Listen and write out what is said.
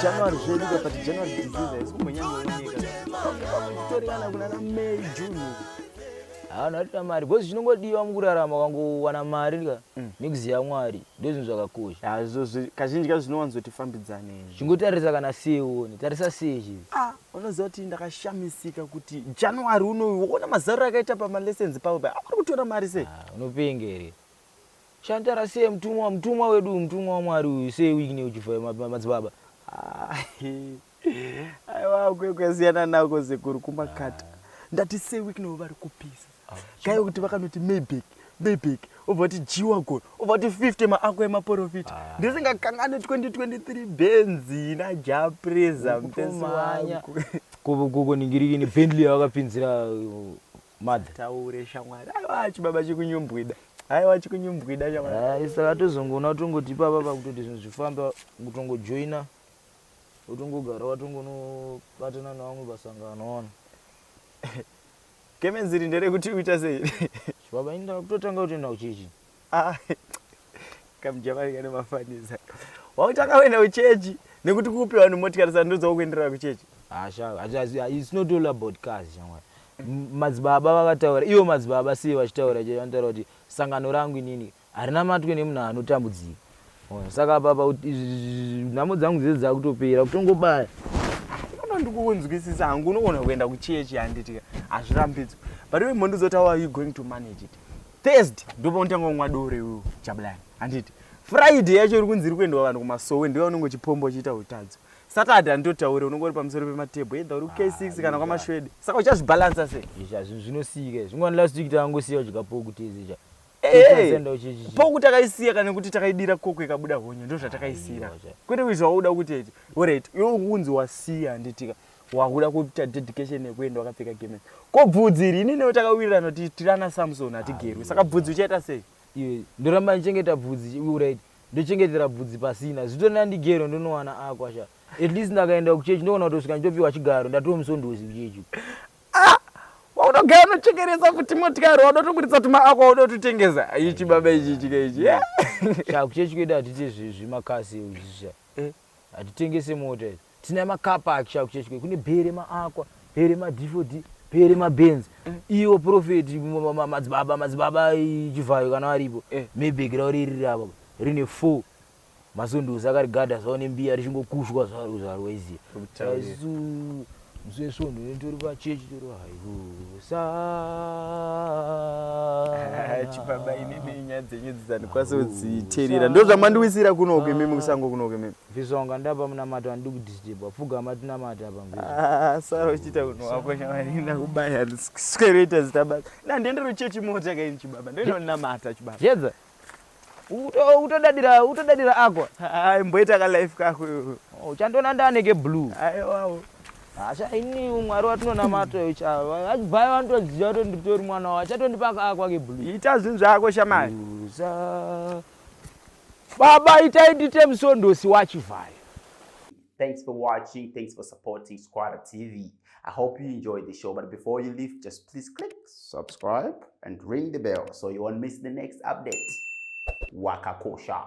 January zvedu kapati January disease isikumbonyanyooneka kutorikana kuna May June haana mari because chinongodiwa mukurarama wangowana mari nekuziya Mwari ndozvinhu zvakakosha hazvo kazhinji kacho zvinowanzotifambidzane chingotarisa kana seoni tarisa sechi unoziva kuti ndakashamisika kuti January unoyu uona mazaruro akaita pamalessons pavo ari kutora mari sei unopengere shantara sei mutumwa wedu mutumwa waMwari uyu sei wiki Chivhayo Madzibaba aiwa kwesiyana nako zekuru kumakata ndati sei wiki vari kupisa kaiwa kuti vakanoti Mayback over kuti G-Wagon over kuti 50 maako emaprofit ndisingakangane 2023 Benzi na Japreza mpenzi wangu kuko ningirikini Bentley wakapinzira madha taure shamwari aiwa chibaba chikunyumbwida aiwa chikunyumbwida shamwari saka tozongona tongoti papa kutoti zvinhu zvifamba kutongojoina utongogara watongonobatana navamwe pasangano ona kemenziri ndere kuti uita sei baba inda kutotanga kutoenda kuchechi kamjamari kane mafanisa wautaka kuenda kuchechi nekuti kupiwa nemotikari sandoza kuenderera kuchechi it's not all about cars shamwari Madzibaba vakataura ivo Madzibaba sei vachitaura vanotaura kuti sangano rangu inini harina matwe nemunhu anotambudzika saka papa nhamo dzangu dzese dzakutopera kutongobaya ndikukunzwisisa hangu unoona kuenda kuchechi handitika hazvirambidzwi but we mhondo zoti how are you going to manage it Thursday ndopa unotanga kumwa dore uyu Jabulani handiti Friday yacho iri kunzi iri kuendwa vanhu kumasowe ndiwa unongo chipombo uchiita utadzo Saturday handitotaure unongori pamusoro pematebho either uri K6 kana kwamashwede saka uchazvibalansa sei zvinhu zvinosiyika zvingwani last week takangosiya uchikapoku tezi poku takaisiya kana kuti takaidira koko ikabuda honye ndo zvatakaisira kwete kuizva wauda kuti alright iwe ungunzi wasiya handitika wakuda kuita dedication yekuenda wakapfeka gemen ko bvudzi rini newe takawirirana kuti tirana Samson hatigerwi saka bvudzi uchaita sei iwe ndoramba ndichengeta bvudzi alright ndochengetera bvudzi pasina zvitona ndigero ndonowana akwasha at least ndakaenda kuchechi ndoona kuti usika ndopiwa chigaro ndatomusondozi kuchechi waunogara unochekeresa kuti motikari wadotoburitsa kuti maako waudototengesa ichi baba ichi chikaichi kuchechi kwedu hatite zvimakasi hatitengese mota tina makapa kuchechi kwedu kune bhere maakwa bhere madifod bhere mabenz iwo profeti Madzibaba Chivhayo kana varipo Mayback ravo riri rava rine 4 masondosi akarigadha zvawo nembiya richingokushwa zvarwaiziya mzwesondo nentori pachechi tori chibaba ine nyaya dzenyu dzandikwanisa kudziteerera ndo zvamandiwisira kunoke mimi kusango kunoke mimi visonga ndapa munamata ndiri kudisturba pfugama tinamata apa mvezi sara uchita kunowapo shamwari ndakubaya skereta zitabasa nandendero chechi mota kaini chibaba ndinonamata chibaba Jedza utodadira akwa mboita ka life kako uchandona ndaneke blue aiwawo asha ini Mwari watinonamata uchawa achibvayo vantoziva kuti nditori mwana wawo achatondipa akwa ke blue ita zvinhu zvako shamai baba itai ndite musondosi waChivhayo. Thanks for watching. Thanks for supporting Squatter TV. I hope you enjoyed the show. But before you leave, just please click subscribe and ring the bell so you won't miss the next update. Wakakosha.